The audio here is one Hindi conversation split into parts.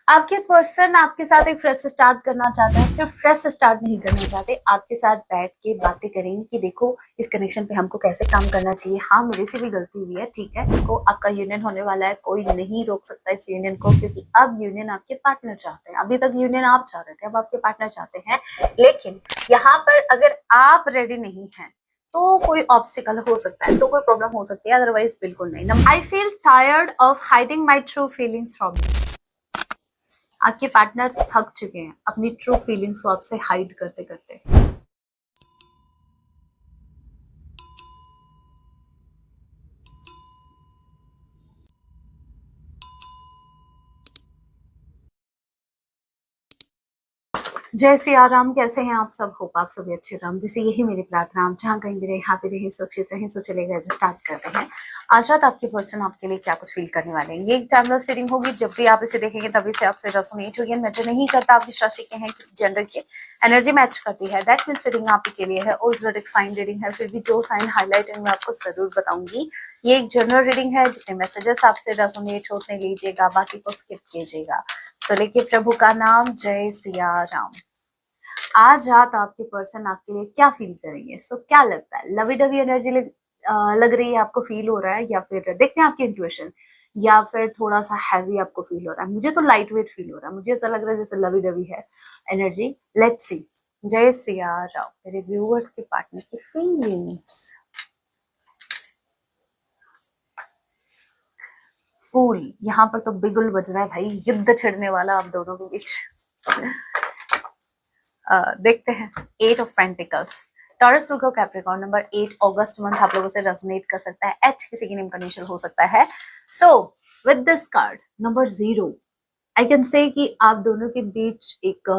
आपके पर्सन आपके साथ एक फ्रेश स्टार्ट करना चाहता है, सिर्फ फ्रेश स्टार्ट नहीं करना चाहते, आपके साथ बैठ के बातें करेंगे कि देखो इस कनेक्शन पे हमको कैसे काम करना चाहिए। हाँ, मेरे से भी गलती हुई है, ठीक है। देखो आपका यूनियन होने वाला है, कोई नहीं रोक सकता इस यूनियन को, क्योंकि अब यूनियन आपके पार्टनर चाहते हैं। अभी तक यूनियन आप चाह रहे थे, अब आपके पार्टनर चाहते हैं। लेकिन यहाँ पर अगर आप रेडी नहीं है तो कोई ऑब्स्टिकल हो सकता है, तो कोई प्रॉब्लम हो सकती है, अदरवाइज बिल्कुल नहीं। I feel tired of hiding my true feelings from you. आपके पार्टनर थक चुके हैं अपनी ट्रू फीलिंग्स को आपसे हाइड करते करते। जय सिया राम, कैसे हैं आप सब? होप आप सभी अच्छे राम, जैसे यही मेरी प्रार्थना। आप जहाँ कहीं भी रहे, हैप्पी रहे, सुरक्षित रहे। सो चलेगा, स्टार्ट करते हैं। आज रात आपके पर्सन आपके लिए क्या कुछ फील करने वाले हैं। ये एक टाइमलेस रीडिंग होगी, जब भी आप इसे देखेंगे तभी से आपसे रेजोनेट होगी। मैटर नहीं करता आप किस राशि के हैं, किस जेंडर के, एनर्जी मैच करती है, दैट मींस रीडिंग आपके लिए है। और ज़ोडिक साइन रीडिंग है, फिर भी जो साइन हाईलाइट है मैं आपको जरूर बताऊंगी। ये एक जनरल रीडिंग है, जितने मैसेजेस आपसे रेजोनेट होते लीजिएगा, बाकी को स्किप कीजिएगा। तो लेके प्रभु का नाम, जय सिया राम। आज रात आपके पर्सन आपके लिए क्या फील करेंगे? सो क्या लगता है? लवी डवी एनर्जी लग रही है आपको, फील हो रहा है, या फिर देखते हैं आपकी इंट्यूशन, या फिर थोड़ा सा हैवी आपको फील हो रहा है? मुझे तो लाइट वेट फील हो रहा है, मुझे ऐसा लग रहा है जैसे लवी डवी है एनर्जी। Let's see. जय सिया राम। मेरे व्यूअर्स के पार्टनर की फीलिंग्स। फूल, यहाँ पर तो बिगुल बज रहा है भाई, युद्ध छिड़ने वाला आप दोनों के बीच। देखते हैं। 8 of pentacles, Taurus Virgo Capricorn, number 8 August month आप लोगों से रेजोनेट कर सकता है। एच किसी की नेम का इनिशियल हो सकता है। So with this card number 0, I can say कि आप दोनों के बीच एक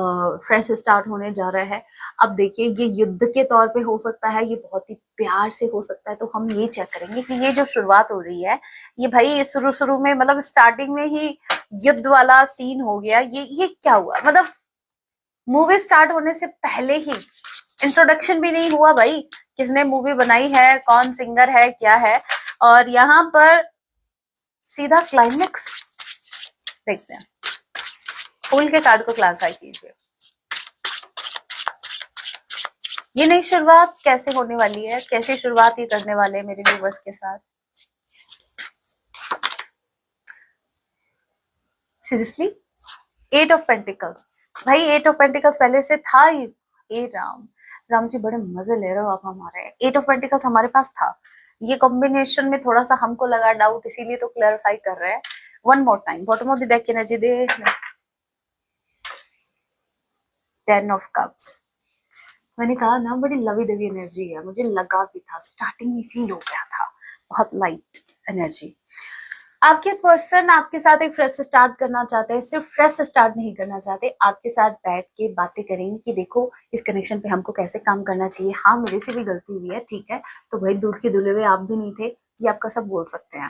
फ्रेश स्टार्ट होने जा रहा है। अब देखिए, ये युद्ध के तौर पे हो सकता है, ये बहुत ही प्यार से हो सकता है। तो हम ये चेक करेंगे कि ये जो शुरुआत हो रही है, ये भाई शुरू शुरू में, मतलब स्टार्टिंग में ही युद्ध वाला सीन हो गया। ये क्या हुआ? मतलब मूवी स्टार्ट होने से पहले ही इंट्रोडक्शन भी नहीं हुआ भाई, किसने मूवी बनाई है, कौन सिंगर है, क्या है, और यहाँ पर सीधा क्लाइमेक्स। देखते हैं, फूल के कार्ड को क्लासिफाई कीजिए। ये नई शुरुआत कैसे होने वाली है, कैसे शुरुआत ये करने वाले हैं मेरे व्यूवर्स के साथ? Seriously, 8 of pentacles. भाई 8 ऑफ पेंटिकल्स पहले से था ही। ए राम, राम जी बड़े मजे ले रहे हो आप हमारे। 8 ऑफ पेंटिकल्स हमारे पास था। ये कॉम्बिनेशन में थोड़ा सा हमको लगा डाउट, इसीलिए तो क्लैरिफाई कर रहे हैं। One more time, bottom of the deck energy they. 10 of cups. मैंने कहा ना, बड़ी लवी डवी एनर्जी है, मुझे लगा भी था, स्टार्टिंग में फील हो गया था, बहुत लाइट एनर्जी। आपके पर्सन आपके साथ एक फ्रेश स्टार्ट करना चाहते हैं, सिर्फ फ्रेश स्टार्ट नहीं करना चाहते, आपके साथ बैठ के बातें करेंगे कि देखो इस कनेक्शन पे हमको कैसे काम करना चाहिए। हाँ, मेरे से भी गलती हुई है, ठीक है। तो भाई दूध के धुले हुए आप भी नहीं थे, ये आपका सब बोल सकते हैं,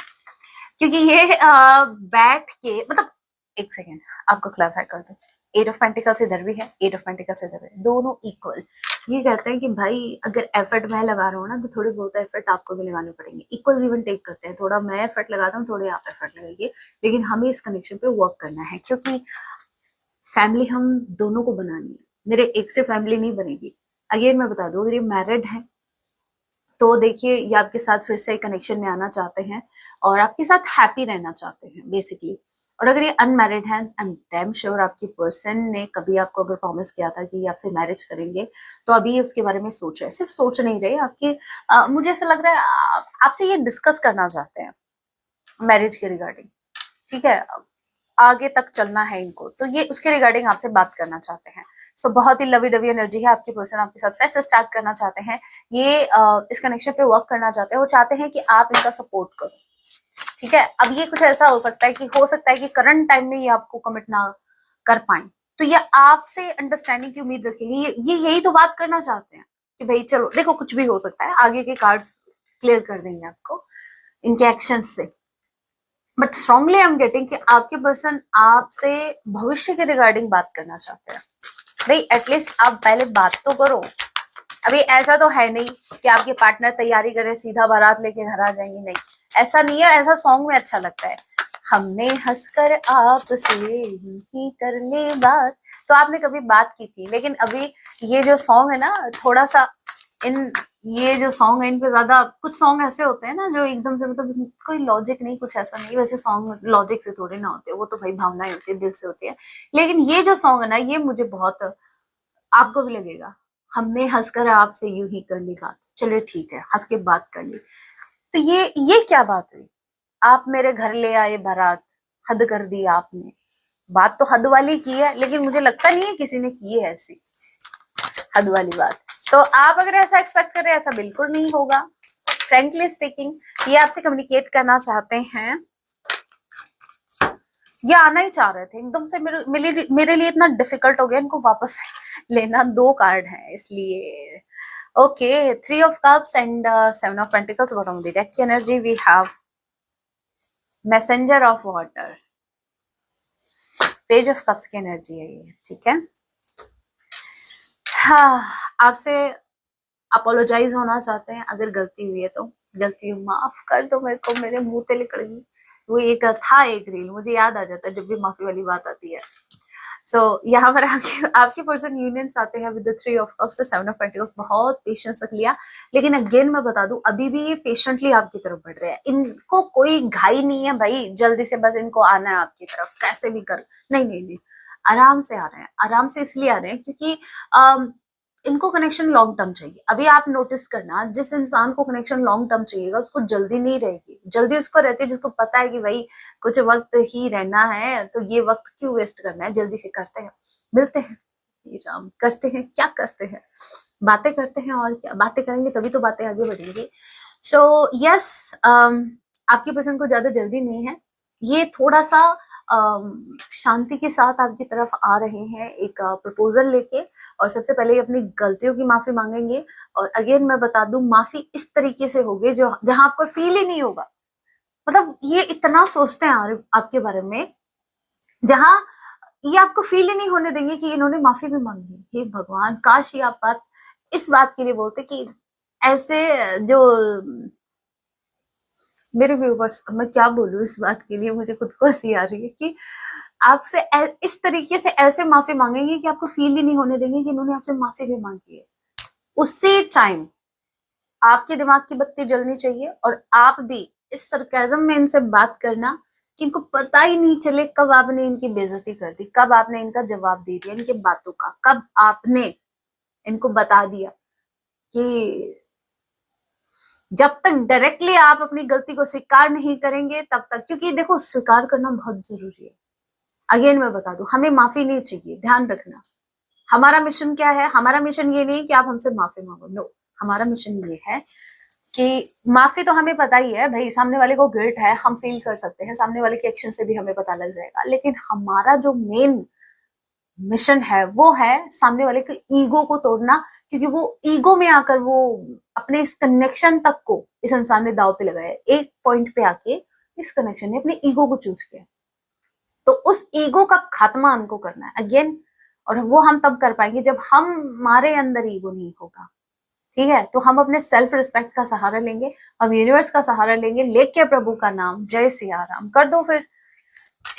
क्योंकि ये बैठ के, मतलब एक सेकेंड आपको क्लैरिफाई कर दो। 8 ऑफ पेंटिकल्स इधर भी है, 8 ऑफ पेंटिकल्स इधर है, दोनों इक्वल। ये कहते हैं कि भाई अगर एफर्ट मैं लगा रहा हूँ ना, तो थोड़ी बहुत एफर्ट आपको भी लगाने पड़ेंगे। इक्वल गिव एंड टेक करते हैं, थोड़ा मैं एफर्ट लगाता हूँ, थोड़े आप एफर्ट लगाइए, लेकिन हमें इस कनेक्शन पे वर्क करना है, क्योंकि फैमिली हम दोनों को बनानी है। मेरे एक से फैमिली नहीं बनेगी। अगेन मैं बता दूं, अगर ये मैरिड है तो देखिए, ये आपके साथ फिर से कनेक्शन में आना चाहते हैं और आपके साथ हैप्पी रहना चाहते हैं बेसिकली। और अगर ये अनमैरिड है, आई एम डैम श्योर आपकी पर्सन ने कभी आपको अगर प्रॉमिस किया था कि ये आपसे मैरिज करेंगे, तो अभी ये उसके बारे में सोच रहे हैं। सिर्फ सोच नहीं रहे, आपके मुझे ऐसा लग रहा है आपसे ये डिस्कस करना चाहते हैं मैरिज के रिगार्डिंग, ठीक है। आगे तक चलना है इनको, तो ये उसके रिगार्डिंग आपसे बात करना चाहते हैं। सो बहुत ही लवी डवी एनर्जी है, आपकी पर्सन आपके साथ फ्रेश स्टार्ट करना चाहते हैं। ये इस कनेक्शन पे वर्क करना चाहते हैं और चाहते हैं कि आप इनका सपोर्ट करो, ठीक है। अब ये कुछ ऐसा हो सकता है कि करंट टाइम में ये आपको कमिट ना कर पाए, तो ये आपसे अंडरस्टैंडिंग की उम्मीद रखेंगे। ये यही तो बात करना चाहते हैं कि भाई चलो देखो, कुछ भी हो सकता है, आगे के कार्ड्स क्लियर कर देंगे आपको इनके एक्शन से। But strongly I am getting कि आपके पर्सन आपसे भविष्य के रिगार्डिंग बात करना चाहते हैं। भाई एटलीस्ट आप पहले बात तो करो। अभी ऐसा तो है नहीं कि आपके पार्टनर तैयारी करे सीधा बारात लेके घर आ जाएंगे, नहीं, ऐसा नहीं है। ऐसा सॉन्ग में अच्छा लगता है, हमने हंसकर आपसे ही कर ली बात। तो आपने कभी बात की थी, लेकिन अभी ये जो सॉन्ग है ना, थोड़ा सा इन ये जो सॉन्ग है इन पे ज्यादा, कुछ सॉन्ग ऐसे होते हैं ना जो एकदम से मतलब कोई लॉजिक नहीं, कुछ ऐसा नहीं, वैसे सॉन्ग लॉजिक से थोड़े ना होते, वो तो भाई भावनाएं होती है, दिल से होती है। लेकिन ये जो सॉन्ग है ना, ये मुझे बहुत, आपको भी लगेगा, हमने हंसकर आपसे यूं ही कर ली बात, चलिए ठीक है हंस के बात कर ली। तो ये क्या बात हुई? आप मेरे घर ले आए बारात, हद कर दी आपने। बात तो हद वाली की है, लेकिन मुझे लगता नहीं है किसी ने की है ऐसी हद वाली बात। तो आप अगर ऐसा एक्सपेक्ट कर रहे हैं, ऐसा बिल्कुल नहीं होगा। फ्रेंकली स्पीकिंग, ये आपसे कम्युनिकेट करना चाहते हैं, ये आना ही चाह रहे थे एकदम से। मेरे लिए इतना डिफिकल्ट हो गया इनको वापस लेना। दो कार्ड है इसलिए। Okay, 3 of Cups and 7 of Pentacles। Bottom the deck की energy we have messenger of water, page of cups की एनर्जी है ये, ठीक है। हाँ, आपसे अपोलोजाइज होना चाहते हैं, अगर गलती हुई है तो गलती माफ कर दो मेरे को, मेरे मुंह पे निकल गई। वो एक रील मुझे याद आ जाता है जब भी माफी वाली बात आती है। सो यहाँ पर आपके पर्सन यूनियन चाहते हैं विद द 3 of Cups से 7 of Pentacles। बहुत पेशेंस रख लिया, लेकिन अगेन मैं बता दूं, अभी भी ये पेशेंटली आपकी तरफ बढ़ रहे हैं। इनको कोई घाई नहीं है भाई, जल्दी से बस इनको आना है आपकी तरफ, कैसे भी कर। नहीं नहीं नहीं, आराम से आ रहे हैं, आराम से इसलिए आ रहे हैं क्योंकि इनको कनेक्शन लॉन्ग टर्म चाहिए। अभी आप नोटिस करना, जिस इंसान को कनेक्शन लॉन्ग टर्म चाहिएगा उसको जल्दी नहीं रहेगी। जल्दी उसको रहती है जिसको पता है कि भाई कुछ वक्त ही रहना है, तो ये वक्त क्यों वेस्ट करना है, जल्दी से करते हैं, मिलते हैं, राम करते हैं, क्या करते हैं, बातें करते हैं, और क्या बातें करेंगे तभी तो बातें आगे बढ़ेंगी। सो यस, आपकी पसंद को ज्यादा जल्दी नहीं है, ये थोड़ा सा शांति के साथ आपकी तरफ आ रहे हैं एक प्रपोजल लेके, और सबसे पहले ये अपनी गलतियों की माफी मांगेंगे। और अगेन मैं बता दूं, माफी इस तरीके से होगी जो जहां आपको फील ही नहीं होगा, मतलब ये इतना सोचते हैं आपके बारे में, जहां ये आपको फील ही नहीं होने देंगे कि इन्होंने माफी भी मांगी। हे भगवान, काश ये आप बात इस बात के लिए बोलते कि ऐसे जो मेरे व्यूवर्स, मैं क्या बोलूं इस बात के लिए, मुझे खुद को हंसी आ रही है कि आपसे इस तरीके से ऐसे माफी मांगेंगे कि आपको फील ही नहीं होने देंगे कि इन्होंने आपसे माफी भी मांगी है। उसी टाइम आपके दिमाग की बत्ती जलनी चाहिए, और आप भी इस सरकाज़म में इनसे बात करना कि इनको पता ही नहीं चले कब आपने इनकी बेइज्जती कर दी, कब आपने इनका जवाब दे दिया इनके बातों का, कब आपने इनको बता दिया कि जब तक डायरेक्टली आप अपनी गलती को स्वीकार नहीं करेंगे तब तक, क्योंकि देखो स्वीकार करना बहुत जरूरी है। अगेन मैं बता दूं, हमें माफी नहीं चाहिए, ध्यान रखना। हमारा मिशन क्या है? हमारा मिशन ये नहीं कि आप हमसे माफी मांगो, नो। हमारा मिशन ये है कि माफी तो हमें पता ही है भाई, सामने वाले को गिल्ट है, हम फील कर सकते हैं, सामने वाले के एक्शन से भी हमें पता लग जाएगा, लेकिन हमारा जो मेन मिशन है वो है सामने वाले के ईगो को तोड़ना। क्योंकि वो ईगो में आकर वो अपने इस कनेक्शन तक को इस इंसान ने दाव पे लगाया, एक पॉइंट पे आके इस कनेक्शन ने अपने ईगो को चूज किया। तो उस ईगो का खात्मा हमको करना है अगेन, और वो हम तब कर पाएंगे जब हमारे अंदर ईगो नहीं होगा, ठीक है। तो हम अपने सेल्फ रिस्पेक्ट का सहारा लेंगे, हम यूनिवर्स का सहारा लेंगे, लेके प्रभु का नाम, जय सिया राम कर दो फिर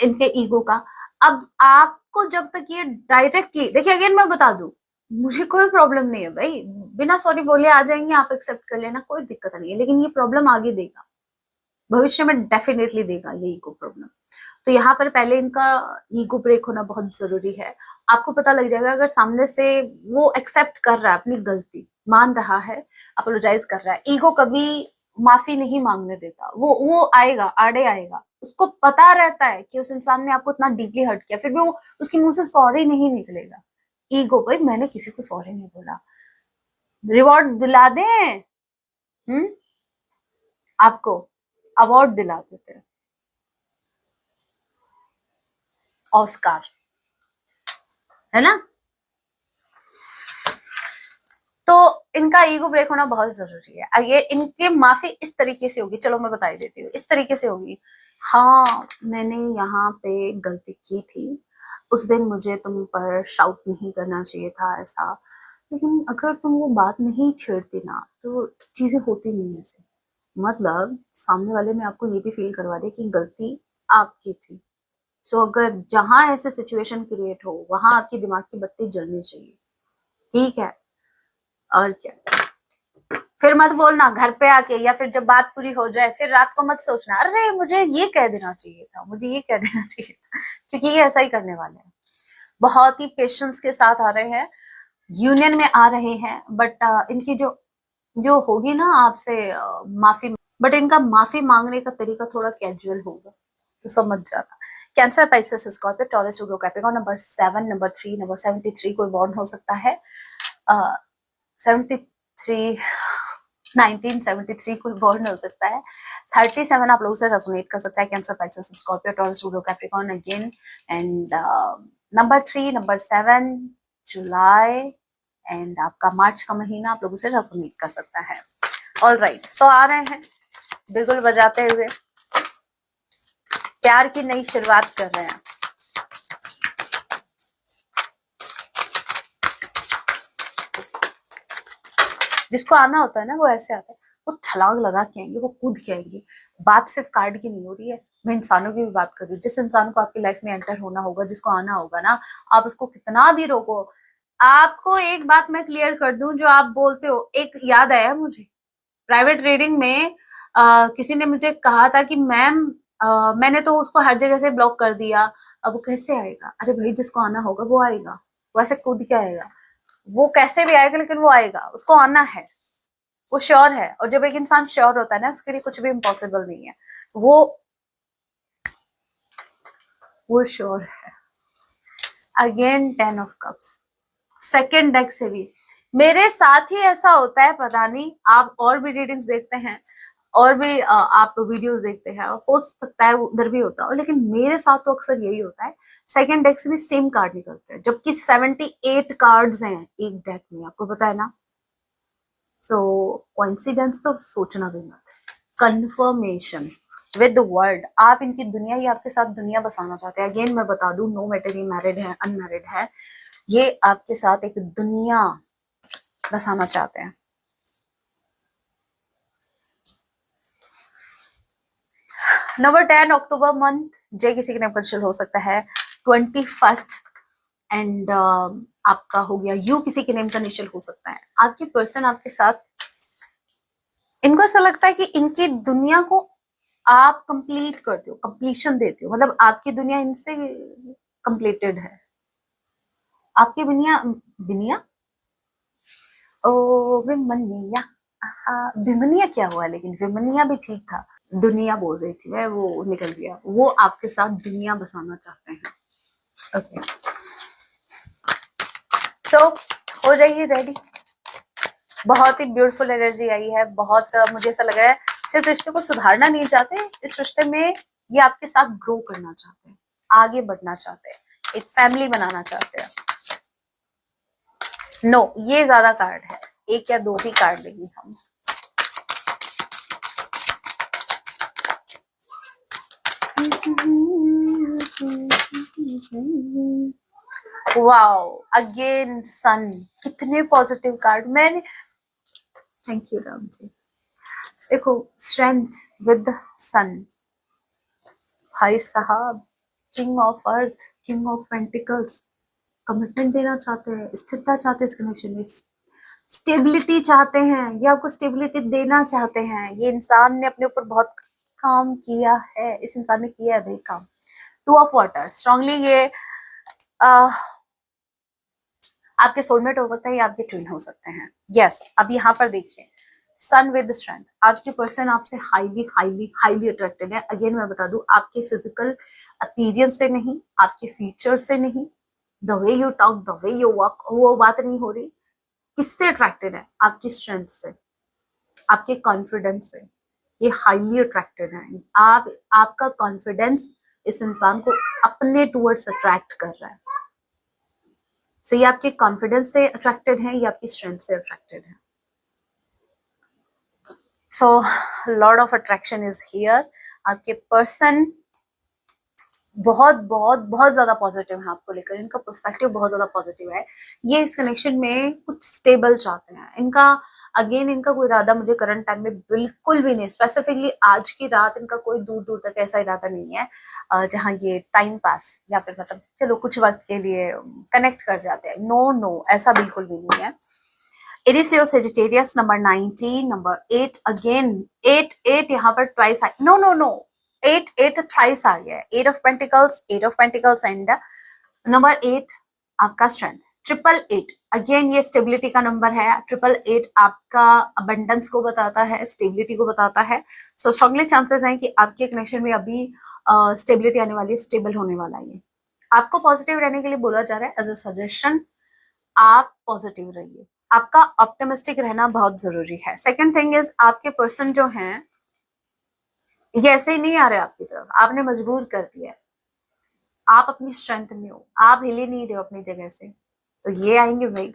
इनके ईगो का। अब आपको जब तक ये डायरेक्टली, देखिए अगेन मैं बता दूं, मुझे कोई प्रॉब्लम नहीं है भाई, बिना सॉरी बोले आ जाएंगे, आप एक्सेप्ट कर लेना, कोई दिक्कत नहीं है, लेकिन ये प्रॉब्लम आगे देगा, भविष्य में डेफिनेटली देगा ये ईगो प्रॉब्लम। तो यहाँ पर पहले इनका ईगो ब्रेक होना बहुत जरूरी है। आपको पता लग जाएगा अगर सामने से वो एक्सेप्ट कर रहा है, अपनी गलती मान रहा है, अपोलोजाइज कर रहा है। ईगो कभी माफी नहीं मांगने देता, वो आएगा, आड़े आएगा, उसको पता रहता है कि उस इंसान ने आपको इतना डीपली हर्ट किया, फिर भी वो उसके मुंह से सॉरी नहीं निकलेगा। ईगो, भाई मैंने किसी को सॉरी नहीं बोला, रिवॉर्ड दिला दें, आपको अवार्ड दिला देते हैं, ऑस्कार, है ना। तो इनका ईगो ब्रेक होना बहुत जरूरी है। ये इनके माफी इस तरीके से होगी, चलो मैं बता ही देती हूँ, इस तरीके से होगी। हाँ, मैंने यहाँ पे गलती की थी, उस दिन मुझे तुम पर शाउट नहीं करना चाहिए था ऐसा, लेकिन अगर तुम वो बात नहीं छेड़ती ना तो चीजें होती नहीं ऐसे। मतलब सामने वाले ने आपको ये भी फील करवा दे कि गलती आपकी थी। सो अगर जहां ऐसे सिचुएशन क्रिएट हो वहां आपकी दिमाग की बत्ती जलनी चाहिए, ठीक है। और क्या, फिर मत बोलना घर पे आके, या फिर जब बात पूरी हो जाए फिर रात को मत सोचना अरे मुझे ये कह देना चाहिए था, मुझे ये कह देना चाहिए था, क्योंकि ये ऐसा ही करने वाले हैं। बहुत ही पेशेंस के साथ आ रहे हैं, यूनियन में आ रहे हैं, बट इनकी जो जो होगी ना आपसे माफी, बट इनका माफी मांगने का तरीका थोड़ा कैजुअल होगा, तो समझ जाना। कैंसर, पाइसेस, स्कॉर्पियो, टॉरस, वर्गो, कैप्रिकॉर्न, नंबर 7, नंबर 3, नंबर 73 कोई बॉर्न हो सकता है। 73 1973 कोई बॉर्न हो सकता है। 37 आप लोगों से रेजोनेट कर सकता है। Cancer, Pisces, Scorpio, taurus, Virgo, Capricorn again, and number 3, number 7 July, and आपका मार्च का महीना आप लोगों से रेजोनेट कर सकता है। ऑल राइट, सो आ रहे हैं बिगुल बजाते हुए, प्यार की नई शुरुआत कर रहे हैं। जिसको आना होता है ना वो ऐसे आता है, वो छलांग लगा के आएंगे, वो कूद के आएंगे। बात सिर्फ कार्ड की नहीं हो रही है, मैं इंसानों की भी बात कर रही हूँ। जिस इंसान को आपकी लाइफ में एंटर होना होगा, जिसको आना होगा ना, आप उसको कितना भी रोको। आपको एक बात मैं क्लियर कर दूं, जो आप बोलते हो, एक याद आया मुझे, प्राइवेट रीडिंग में किसी ने मुझे कहा था कि मैम मैंने तो उसको हर जगह से ब्लॉक कर दिया, अब वो कैसे आएगा। अरे भाई, जिसको आना होगा वो आएगा, वो ऐसे कूद के आएगा, वो कैसे भी आएगा लेकिन वो आएगा, उसको आना है, वो श्योर है। और जब एक इंसान श्योर होता है ना, उसके लिए कुछ भी इम्पॉसिबल नहीं है, वो श्योर है। Again 10 of cups, second deck से भी मेरे साथ ही ऐसा होता है, पता नहीं आप और भी रीडिंग्स देखते हैं, और भी आप वीडियोस देखते हैं, हो सकता है उधर भी होता हो, लेकिन मेरे साथ तो अक्सर यही होता है। सेकेंड डेक से भी सेम कार्ड निकलते हैं, जबकि 78 कार्ड्स हैं एक डेक में, आपको पता है ना। सो कोइंसिडेंस तो सोचना भी मत, कंफर्मेशन विद द वर्ड। आप इनकी दुनिया, ये आपके साथ दुनिया बसाना चाहते हैं। अगेन मैं बता दूं, नो मैटर ये मैरिड है अनमैरिड है, ये आपके साथ एक दुनिया बसाना चाहते हैं। नंबर 10 अक्टूबर मंथ, जे किसी के नाम कैंसिल हो सकता है। 21 एंड आपका हो गया यू, किसी के नेम का निश्चल हो सकता है। आपके पर्सन आपके साथ, इनको ऐसा लगता है कि इनकी दुनिया को आप कंप्लीट करते हो, कंप्लीशन देते हो, मतलब आपकी दुनिया इनसे कंप्लीटेड है। आपकी दुनिया दुनिया ओ विमनिया, विमनिया क्या हुआ, लेकिन विमनिया भी ठीक था, दुनिया बोल रही थी मैं, वो निकल गया। वो आपके साथ दुनिया बसाना चाहते हैं। ओके, सो हो जाइए रेडी। बहुत ही ब्यूटीफुल एनर्जी आई है, बहुत मुझे ऐसा लग रहा है सिर्फ रिश्ते को सुधारना नहीं चाहते, इस रिश्ते में ये आपके साथ ग्रो करना चाहते हैं, आगे बढ़ना चाहते हैं, एक फैमिली बनाना चाहते हैं। नो, ये ज्यादा कार्ड है, एक या दो ही कार्ड लेंगे हम। वाओ, अगेन सन, कितने पॉजिटिव कार्ड। मैंने, थैंक यू राम जी। देखो, स्ट्रेंथ विद सन, भाई साहब, king of earth, king of pentacles, commitment देना चाहते हैं, स्थिरता चाहते हैं इस कनेक्शन में, स्टेबिलिटी चाहते हैं, ये आपको स्टेबिलिटी देना चाहते हैं। ये इंसान ने अपने ऊपर बहुत काम किया है, इस इंसान ने किया है भाई काम। 2 ऑफ वाटर, स्ट्रांगली ये आपके सोलमेट हो सकता है या आपके ट्विन हो सकते हैं। यस, अब यहाँ पर देखिए, सन विद स्ट्रेंथ, आपके पर्सन आपसे हाईली हाईली हाईली अट्रैक्टेड है। अगेन मैं बता दूं, आपके फिजिकल अपीयरेंस से नहीं, आपके फीचर्स से नहीं, the way you talk, the way you walk, वो बात नहीं हो रही। किससे अट्रैक्टेड है? आपकी स्ट्रेंथ से, आपके कॉन्फिडेंस से ये हाईली अट्रैक्टेड है। आपका कॉन्फिडेंस इस इंसान को अपने टूवर्ड्स अट्रैक्ट कर रहा है। सो ये आपके कॉन्फिडेंस से अट्रैक्टेड है, ये आपकी स्ट्रेंथ से अट्रैक्टेड है। So lord of attraction is here. आपके पर्सन बहुत बहुत बहुत ज्यादा पॉजिटिव है आपको लेकर, इनका पर्सपेक्टिव बहुत ज्यादा पॉजिटिव है। ये इस कनेक्शन में कुछ स्टेबल चाहते हैं, इनका अगेन इनका कोई इरादा मुझे करंट टाइम में बिल्कुल भी नहीं, स्पेसिफिकली आज की रात इनका कोई दूर दूर तक ऐसा इरादा नहीं है जहाँ ये टाइम पास या फिर मतलब चलो कुछ वक्त के लिए कनेक्ट कर जाते हैं। नो नो, ऐसा बिल्कुल भी नहीं है। Aries Leo Sagittarius number 19, number 8 again 8 यहाँ पर ट्वाइस आई, नो नो नो, 8 थ्राइस आ गया है। 8 ऑफ पेंटिकल्स एंड नंबर 8 आपका स्ट्रेंथ। 888 अगेन ये स्टेबिलिटी का नंबर है। 888 आपका अबंडेंस को बताता है, स्टेबिलिटी को बताता है। सो स्ट्रांगली चांसेस हैं कि आपके कनेक्शन में अभी स्टेबिलिटी आने वाली है, स्टेबल होने वाला है। ये आपको पॉजिटिव रहने के लिए बोला जा रहा है एज अ सजेशन, आप पॉजिटिव रहिए, आपका ऑप्टिमिस्टिक रहना बहुत जरूरी है। सेकंड थिंग इज आपके पर्सन जो हैं ये ऐसे ही नहीं आ रहे आपकी तरफ, आपने मजबूर कर दिया है। आप अपनी स्ट्रेंथ में हो, आप हिले नहीं रहे हो अपनी जगह से, तो ये आएंगे भाई।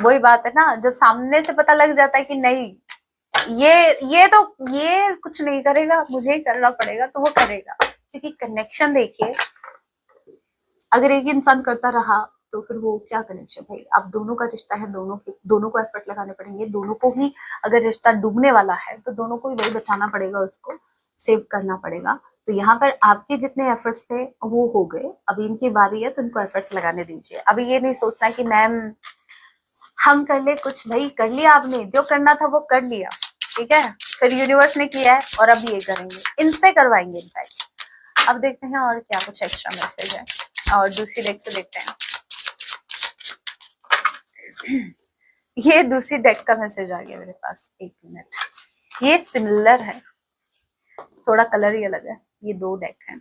वही बात है ना, जब सामने से पता लग जाता है कि नहीं ये कुछ नहीं करेगा, मुझे ही करना पड़ेगा, तो वो करेगा। क्योंकि कनेक्शन देखिए, अगर एक इंसान करता रहा तो फिर वो क्या कनेक्शन भाई। आप दोनों का रिश्ता है, दोनों को एफर्ट लगाने पड़ेंगे, दोनों को ही अगर रिश्ता डूबने वाला है तो दोनों को ही वही बचाना पड़ेगा, उसको सेव करना पड़ेगा। तो यहाँ पर आपके जितने एफर्ट्स थे वो हो गए, अभी इनकी बारी है तो इनको एफर्ट्स लगाने दीजिए। अभी ये नहीं सोचना कि मैम हम कर ले कुछ, भाई कर लिया आपने, जो करना था वो कर लिया, ठीक है। फिर यूनिवर्स ने किया है और अब ये करेंगे, इनसे करवाएंगे इनफैक्ट। अब देखते हैं और क्या कुछ एक्स्ट्रा मैसेज है, और दूसरी डेक से देखते हैं। ये दूसरी डेक का मैसेज आ गया मेरे पास, एक मिनट। ये सिमिलर है, थोड़ा कलर ही अलग है। ये दो डेक हैं,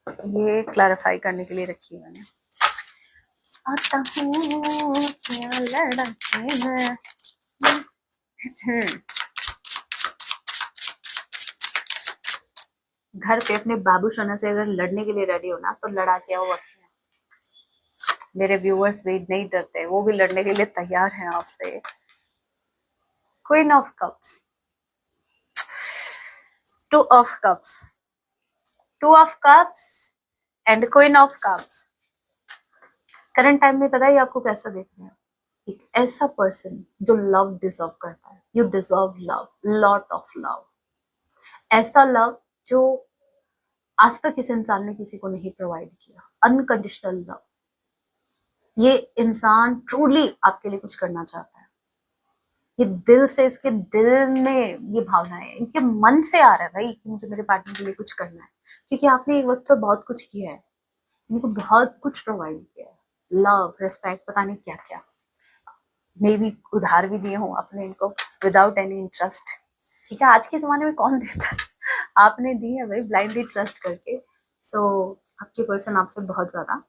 ये क्लैरिफाई करने के लिए रखी है मैंने। आता हूँ क्या लड़के हैं। घर पे अपने बाबू सोना से अगर लड़ने के लिए रेडी हो ना तो लड़ा के आओ। मेरे व्यूअर्स भी नहीं डरते, वो भी लड़ने के लिए तैयार हैं आपसे। Queen of cups, 2 of cups, 2 of cups and queen of cups. Current time में पता है आपको कैसा देख रहे हैं, एक ऐसा पर्सन जो लव डिजर्व करता है। You deserve love, lot of love. ऐसा लव जो आज तक किसी इंसान ने किसी को नहीं प्रोवाइड किया, अनकंडीशनल लव। ये इंसान ट्रूली आपके लिए कुछ करना चाहता है, ये दिल से, इसके दिल में ये भावना है, इनके मन से आ रहा है भाई कि मुझे मेरे पार्टनर के लिए कुछ करना है। क्योंकि आपने एक वक्त पर बहुत कुछ किया है, इनको बहुत कुछ प्रोवाइड किया है, लव, रिस्पेक्ट, पता नहीं क्या क्या, मे भी उधार भी दिए हो आपने इनको विदाउट एनी इंटरेस्ट। ठीक है, आज के जमाने में कौन देता है, आपने दी है भाई ब्लाइंडली ट्रस्ट करके। सो आपके पर्सन आपसे बहुत ज्यादा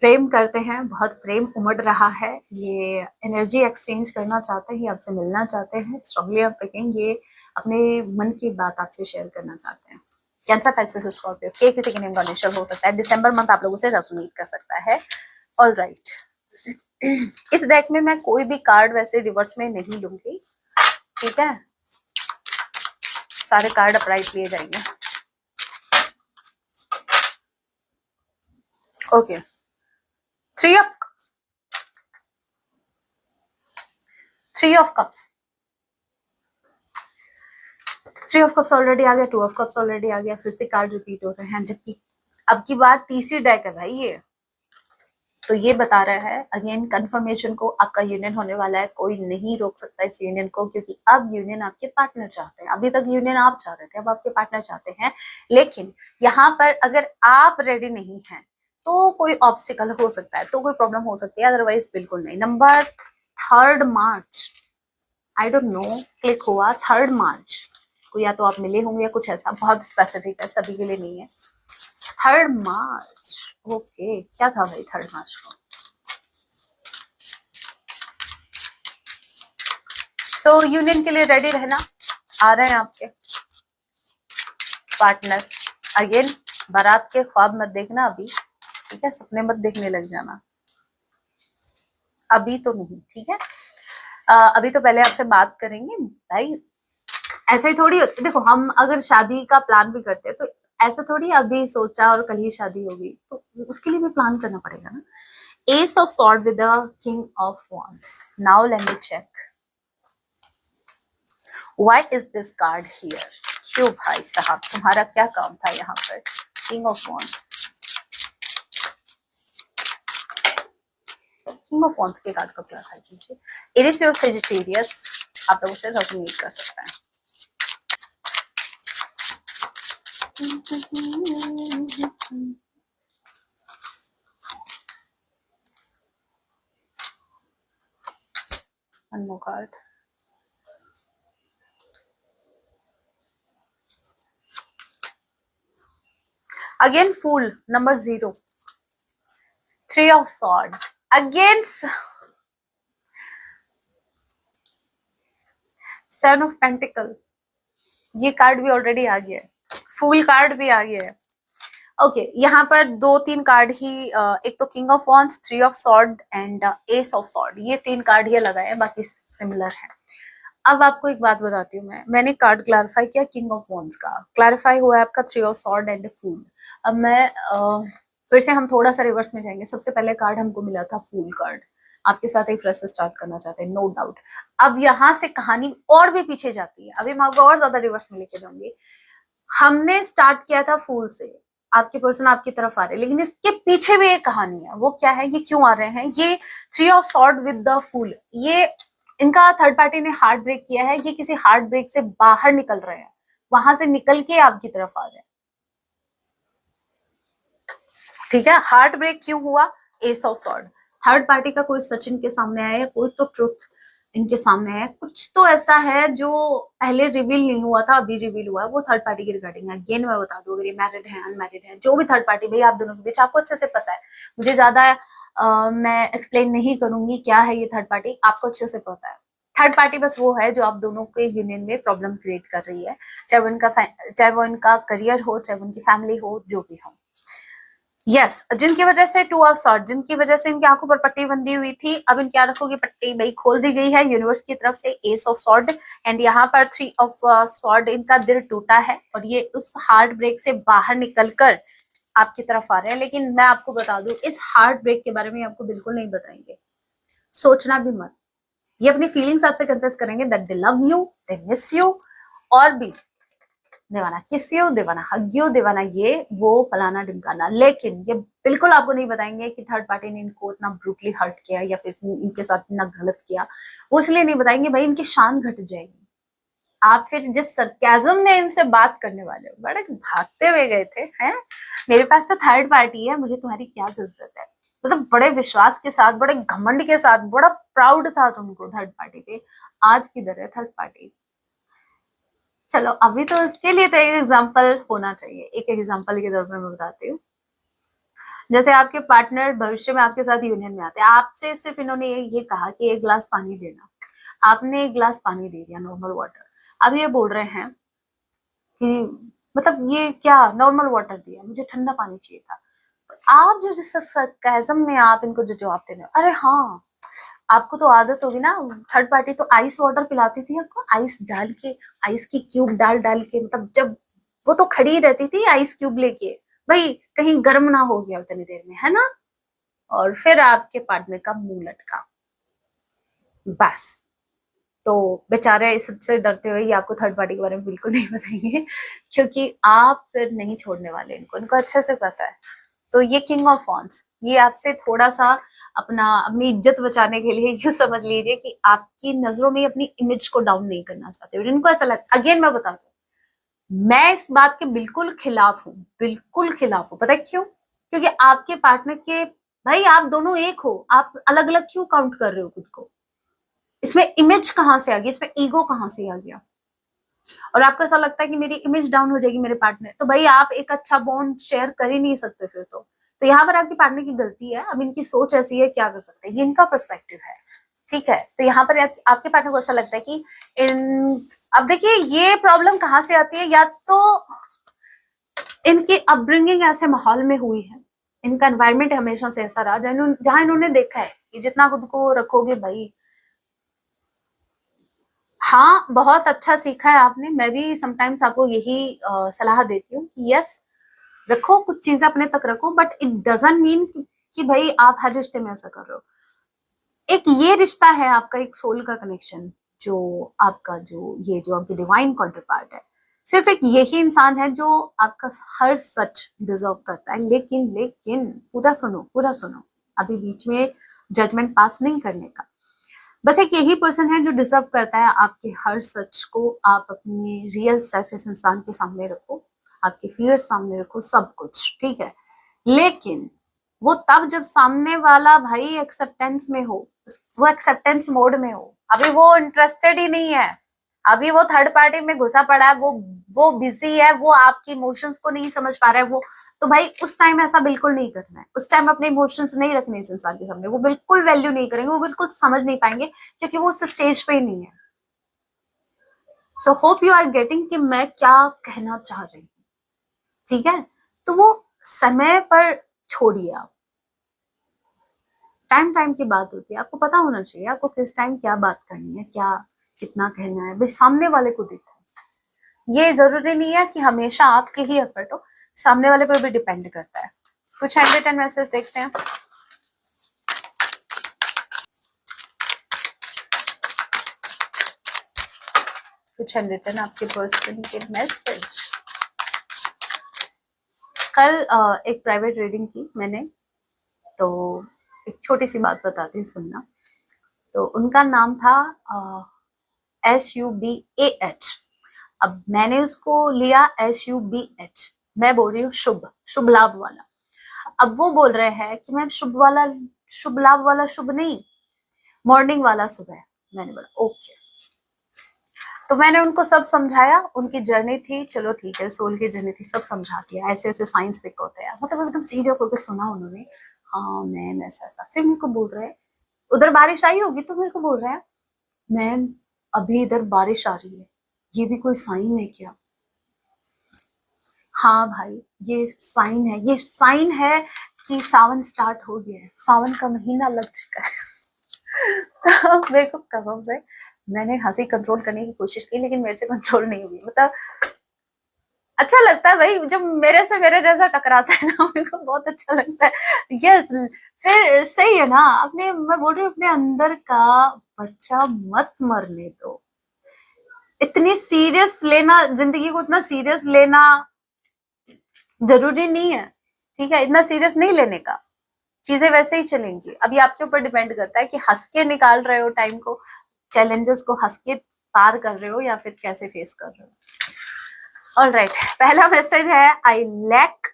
प्रेम करते हैं, बहुत प्रेम उमड़ रहा है, ये एनर्जी एक्सचेंज करना चाहते हैं, आपसे मिलना चाहते हैं। स्ट्रांगली आप पिकिंग, ये अपने मन की बात आपसे शेयर करना चाहते हैं। कैंसर, पैसेज, स्कॉर्पियो के किसी के नेम का इनिशियल हो सकता है। दिसंबर मंथ आप लोगों से रेजोनेट कर सकता है। ऑलराइट, इस डेक में मैं कोई भी कार्ड वैसे रिवर्स में नहीं लूंगी, ठीक है, सारे कार्ड अपराइट लिए जाएंगे। Okay, 3 of cups, 3 of cups, 3 of cups already आ गया, 2 ऑफ कप्स ऑलरेडी आ गया, फिर से कार्ड रिपीट हो रहे हैं। जबकि अब की बार तीसरी डेक है भाई ये, तो ये बता रहा है अगेन कंफर्मेशन को, आपका यूनियन होने वाला है। कोई नहीं रोक सकता इस यूनियन को, क्योंकि अब यूनियन आपके पार्टनर चाहते हैं। अभी तक यूनियन आप चाह रहे थे, अब आपके पार्टनर चाहते हैं। लेकिन यहाँ पर अगर आप रेडी नहीं हैं तो कोई ऑब्स्टिकल हो सकता है, तो कोई प्रॉब्लम हो सकती है, अदरवाइज बिल्कुल नहीं। Number 3 March, I don't know, click हुआ 3 मार्च को, या तो आप मिले होंगे या कुछ ऐसा, बहुत स्पेसिफिक है, सभी के लिए नहीं है। 3 मार्च, ओके, क्या था भाई 3 मार्च को। सो यूनियन के लिए रेडी रहना, आ रहे हैं आपके पार्टनर। अगेन बारात के ख्वाब मत देखना अभी, ठीक है, सपने मत देखने लग जाना अभी तो नहीं, ठीक है। अभी तो पहले आपसे बात करेंगे भाई, ऐसे ही थोड़ी होती। देखो, हम अगर शादी का प्लान भी करते हैं तो ऐसा थोड़ी अभी सोचा और कल ही शादी होगी, तो उसके लिए भी प्लान करना पड़ेगा ना। Ace of Swords with the King of Wands. Now let me check. Why is this card here? क्यों भाई साहब, तुम्हारा क्या काम था यहाँ पर? King of Wands. King of Wands के कार्ड को क्लासिफाई कीजिए. Aries और Sagittarius आप लोगों से रेजोनेट कर सकता है. One more card. Again, Fool, number 0. 3 of Swords. Against 7 of Pentacles. ये कार्ड भी ऑलरेडी आ गया है. फूल कार्ड भी आ गया है. ओके यहाँ पर 2-3 कार्ड ही, एक तो king of wands, 3 of sword and S of sword, ये 3 कार्ड ही लगाए हैं, बाकी सिमिलर है. अब आपको एक बात बताती हूँ. मैंने कार्ड क्लैरिफाई किया किंग ऑफ वॉन्ड्स का, क्लैरिफाई हुआ है आपका 3 ऑफ सॉर्ड एंड फूल. अब मैं फिर से हम थोड़ा सा रिवर्स में जाएंगे. सबसे पहले कार्ड हमको मिला था फूल कार्ड. आपके साथ एक फ्रेश स्टार्ट करना चाहते हैं, नो डाउट. अब यहाँ से कहानी और भी पीछे जाती है. अभी मैं आपको और ज्यादा रिवर्स में लेके जाऊंगी. हमने स्टार्ट किया था फूल से, आपके पर्सन आपकी तरफ आ रहे हैं, लेकिन इसके पीछे भी एक कहानी है. वो क्या है, ये क्यों आ रहे हैं? ये 3 of sword with the fool, ये इनका थर्ड पार्टी ने हार्ट ब्रेक किया है. ये किसी हार्ट ब्रेक से बाहर निकल रहे हैं, वहां से निकल के आपकी तरफ आ रहे हैं. ठीक है, हार्ट ब्रेक क्यों हुआ? S of sword. Third party का कोई सच इनके सामने आया है, कोई तो ट्रुथ इनके सामने है, कुछ तो ऐसा है जो पहले रिवील नहीं हुआ था, अभी रिवील हुआ है. वो थर्ड पार्टी की रिगार्डिंग है. अगेन मैं बता दूं, अगर ये मैरिड है, अनमैरिड है, जो भी थर्ड पार्टी, भाई आप दोनों के बीच आपको अच्छे से पता है. मुझे ज्यादा मैं एक्सप्लेन नहीं करूंगी क्या है ये थर्ड पार्टी, आपको अच्छे से पता है. थर्ड पार्टी बस वो है जो आप दोनों के यूनियन में प्रॉब्लम क्रिएट कर रही है, चाहे वो इनका करियर हो, चाहे वो इनकी फैमिली हो, जो भी हो. यस, जिनकी वजह से 2 ऑफ सॉर्ड, जिनकी वजह से इनकी आंखों पर पट्टी बंधी हुई थी, अब इनकी आंखों की पट्टी भाई खोल दी गई है यूनिवर्स की तरफ से. एस ऑफ सॉर्ड एंड यहाँ पर 3 ऑफ सॉर्ड. इनका दिल टूटा है और ये उस हार्ट ब्रेक से बाहर निकलकर आपकी तरफ आ रहे हैं. लेकिन मैं आपको बता दूं, इस हार्ट ब्रेक के बारे में आपको बिल्कुल नहीं बताएंगे, सोचना भी मत. ये अपनी फीलिंग्स आपसे कन्फेस करेंगे that they love you, they miss you, और भी देवाना किस यू, देवाना हग यू, देवाना ये वो फलाना ढिमकाना. लेकिन ये बिल्कुल आपको नहीं बताएंगे कि थर्ड पार्टी ने इनको इतना ब्रूटली हर्ट किया या फिर इनके साथ इतना गलत किया. वो इसलिए नहीं बताएंगे भाई, इनकी शान घट जाएगी. आप फिर जिस सरकाज़म में इनसे बात करने वाले हो, बड़े भागते हुए गए थे हैं, मेरे पास तो थर्ड पार्टी है, मुझे तुम्हारी क्या जरूरत है. मतलब बड़े विश्वास के साथ, बड़े घमंड के साथ, बड़ा प्राउड था तुमको थर्ड पार्टी पे. आज किधर है थर्ड पार्टी? चलो अभी तो इसके लिए तो एक एग्जांपल होना चाहिए. एक एग्जांपल के तौर पर मैं बताती हूँ. जैसे आपके पार्टनर भविष्य में आपके साथ यूनियन में आते हैं, आपसे सिर्फ इन्होंने ये कहा कि 1 गिलास पानी देना, आपने 1 गिलास पानी दे दिया, नॉर्मल वाटर. अब ये बोल रहे हैं कि मतलब ये क्या नॉर्मल वाटर दिया, मुझे ठंडा पानी चाहिए था. तो आप जो जिस सरकाज़म में आप इनको जो जवाब दे रहे हो, अरे हाँ आपको तो आदत होगी ना, थर्ड पार्टी तो आइस वाटर पिलाती थी आपको, आइस डाल के, आइस की क्यूब डाल डाल के, मतलब जब वो तो खड़ी रहती थी आइस क्यूब लेके, भाई कहीं गर्म ना हो गया उतनी देर में, है ना. और फिर आपके पार्टनर का मुंह लटका, बस. तो बेचारे इससे डरते हुए ये आपको थर्ड पार्टी के बारे में बिल्कुल नहीं बताएंगे, क्योंकि आप फिर नहीं छोड़ने वाले इनको, इनको अच्छे से पता है. तो ये किंग ऑफ वॉन्ड्स, ये आपसे थोड़ा सा अपनी इज्जत बचाने के लिए यूं समझ लीजिए कि आपकी नजरों में अपनी इमेज को डाउन नहीं करना चाहते. और इनको ऐसा लगता, अगेन मैं बता दूं, मैं इस बात के बिल्कुल खिलाफ हूँ, बिल्कुल खिलाफ हूँ. पता है क्यों? क्योंकि आपके पार्टनर के, भाई आप दोनों एक हो, आप अलग अलग क्यों काउंट कर रहे हो खुद को? इसमें इमेज कहाँ से आ गई, इसमें ईगो कहाँ से आ गया? और आपको ऐसा लगता है कि मेरी इमेज डाउन हो जाएगी मेरे पार्टनर, तो भाई आप एक अच्छा बॉन्ड शेयर कर ही नहीं सकते फिर तो यहाँ पर आपकी पार्टनर की गलती है. अब इनकी सोच ऐसी है, क्या कर सकते हैं, ये इनका पर्सपेक्टिव है. ठीक है, तो यहाँ पर आपके पार्टनर को ऐसा लगता है कि अब देखिए ये प्रॉब्लम कहाँ से आती है, या तो इनकी अपब्रिंगिंग ऐसे माहौल में हुई है, इनका एनवायरमेंट हमेशा से ऐसा रहा जहां इन्होंने देखा है कि जितना खुद को रखोगे भाई. हाँ बहुत अच्छा सीखा है आपने, मैं भी समटाइम्स आपको यही सलाह देती हूँ कि यस, रखो कुछ चीजें अपने तक रखो, बट इट डजंट मीन कि भाई आप हर रिश्ते में ऐसा कर रहे हो। एक ये रिश्ता है आपका, एक सोल का कनेक्शन, जो आपका जो आपकी डिवाइन काउंटरपार्ट है, सिर्फ एक यही इंसान है जो आपका हर सच डिजर्व करता है। लेकिन लेकिन पूरा सुनो, पूरा सुनो, अभी बीच में जजमेंट पास नहीं करने का। बस एक यही पर्सन है जो डिजर्व करता है आपके हर सच को। आप अपनी रियल सेल्फ इस इंसान के सामने रखो, आपके फियर्स सामने रखो, सब कुछ ठीक है। लेकिन वो तब जब सामने वाला भाई एक्सेप्टेंस में हो, वो एक्सेप्टेंस मोड में हो, अभी वो इंटरेस्टेड ही नहीं है, अभी वो थर्ड पार्टी में घुसा पड़ा है, वो बिजी है, वो आपकी इमोशंस को नहीं समझ पा रहा है। वो तो भाई उस टाइम ऐसा बिल्कुल नहीं करना है। उस टाइम अपने इमोशंस नहीं रखने इस इंसान के सामने, वो बिल्कुल वैल्यू नहीं करेंगे, वो बिल्कुल समझ नहीं पाएंगे, क्योंकि वो उस स्टेज पे ही नहीं है। So hope you are getting कि मैं क्या कहना चाह रही हूँ, ठीक है। तो वो समय पर छोड़िए आप, टाइम टाइम की बात होती है, आपको पता होना चाहिए आपको किस टाइम क्या बात करनी है, क्या कितना कहना है, भाई सामने वाले को देखो। ये जरूरी नहीं है कि हमेशा आपके ही एफर्ट हो, सामने वाले पर भी डिपेंड करता है। कुछ हैंडरिटन मैसेज देखते हैं। कुछ हैंडरिटन आपके पर्सन के मैसेज। कल एक प्राइवेट रीडिंग की मैंने, तो एक छोटी सी बात बताती हूँ, सुनना। तो उनका नाम था SUBAH। अब मैंने उसको लिया SUBH, मैं बोल रही हूँ शुभ, शुभ लाभ वाला। अब वो बोल रहे हैं कि मैम शुभ वाला, शुभ लाभ वाला शुभ नहीं, मॉर्निंग वाला सुबह। मैंने बोला ओके। तो मैंने उनको सब समझाया, उनकी जर्नी थी, चलो ठीक है, सोल की जर्नी थी, सब समझा दिया, ऐसे ऐसे साइंस पिक होते हैं, मतलब एकदम सीरियस होकर सुना उन्होंने। हाँ मैम ऐसा ऐसा। फिर मेरे को बोल रहे हैं, उधर बारिश आई होगी, तो मेरे को बोल रहे हैं मैम अभी इधर बारिश आ रही है, ये भी कोई साइन है क्या? हाँ भाई ये साइन है, ये साइन है कि सावन स्टार्ट हो गया है, सावन का महीना लग चुका है। तो मेरे को कसम से, मैंने हंसी कंट्रोल करने की कोशिश की, लेकिन मेरे से कंट्रोल नहीं हुई। मतलब अच्छा लगता है भाई जब मेरे से मेरे जैसा टकराता है ना, मेरे को बहुत अच्छा लगता है। यस, फिर सही है ना, अपने, मैं बोल रही हूँ अपने अंदर का बच्चा मत मरने दो। इतनी सीरियस लेना, जिंदगी को इतना सीरियस लेना जरूरी नहीं है, ठीक है, इतना सीरियस नहीं लेने का, चीजें वैसे ही चलेंगी। अभी आपके ऊपर डिपेंड करता है कि हंस के निकाल रहे हो टाइम को, चैलेंजेस को हंस के पार कर रहे हो, या फिर कैसे फेस कर रहे हो। ऑलराइट, पहला मैसेज है I lack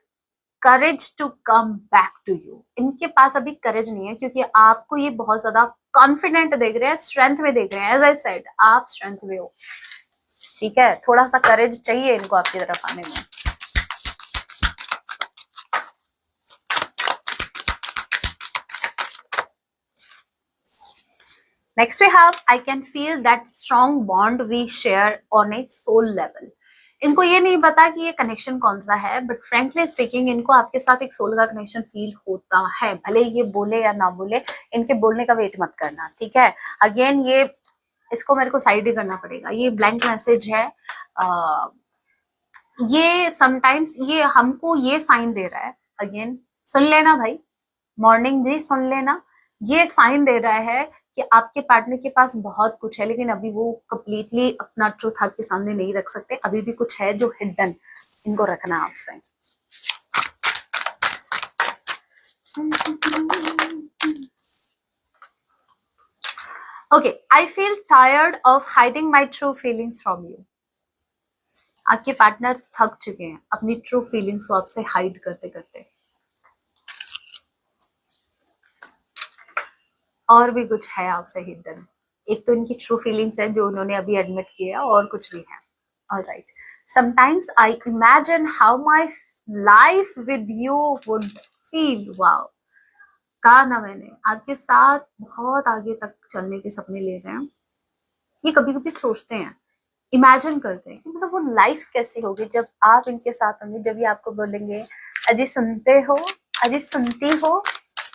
courage to come back to you. इनके पास अभी करेज नहीं है, क्योंकि आपको ये बहुत ज्यादा कॉन्फिडेंट देख रहे हैं, स्ट्रेंथ में देख रहे हैं। एज आई सेड, आप स्ट्रेंथ में हो, ठीक है, थोड़ा सा करेज चाहिए इनको आपकी तरफ आने में। Next we have I can feel that strong bond we share on a soul level. इनको ये नहीं पता कि ये कनेक्शन कौन सा है, बट फ्रेंकली स्पीकिंग इनको आपके साथ एक सोल का कनेक्शन फील होता है, भले ये बोले या ना बोले, इनके बोलने का वेट मत करना, ठीक है। अगेन ये, इसको मेरे को साइड ही करना पड़ेगा, ये ब्लैंक मैसेज है। ये समटाइम्स ये हमको ये साइन दे रहा है, अगेन सुन लेना भाई, मॉर्निंग जी सुन लेना, ये साइन दे रहा है कि आपके पार्टनर के पास बहुत कुछ है, लेकिन अभी वो कंप्लीटली अपना ट्रूथ आपके सामने नहीं रख सकते, अभी भी कुछ है जो हिडन, इनको रखना है आपसे। Okay, I feel tired of hiding my true feelings from you. आपके पार्टनर थक चुके हैं अपनी ट्रू फीलिंग्स को आपसे हाइड करते करते। और भी कुछ है आपसे हिडन, एक तो इनकी ट्रू फीलिंग्स है जो उन्होंने अभी एडमिट किया, और कुछ भी है। Alright, sometimes I imagine how my life with you would feel. Wow, कहा ना मैंने, आपके साथ बहुत आगे तक चलने के सपने ले रहे हैं। ये कभी कभी सोचते हैं, इमेजिन करते हैं कि मतलब वो लाइफ कैसी होगी जब आप इनके साथ होंगे, जब ये आपको बोलेंगे अजी सुनते हो, अजी सुनती हो,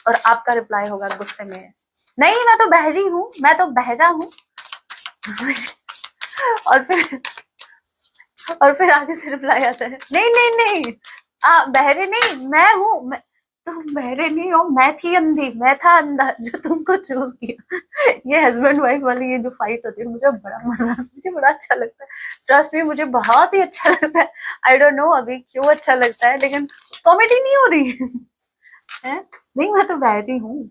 और आपका रिप्लाई होगा गुस्से में, नहीं मैं तो बहरी हूँ, मैं तो बहरा हूँ। और फिर आगे से रिप्लाई आता है, नहीं नहीं नहीं, बहरे नहीं, मैं हूँ, तुम बहरे नहीं हो, मैं थी अंधी, मैं था अंधा जो तुमको चूज किया। ये हस्बैंड वाइफ वाली ये जो फाइट होती है, मुझे बड़ा मजा, मुझे बड़ा अच्छा लगता है। ट्रस्ट में मुझे बहुत ही अच्छा लगता है। आई डोंट नो अभी क्यों अच्छा लगता है, लेकिन कॉमेडी नहीं हो रही है। नहीं मैं तो बहरी हूँ,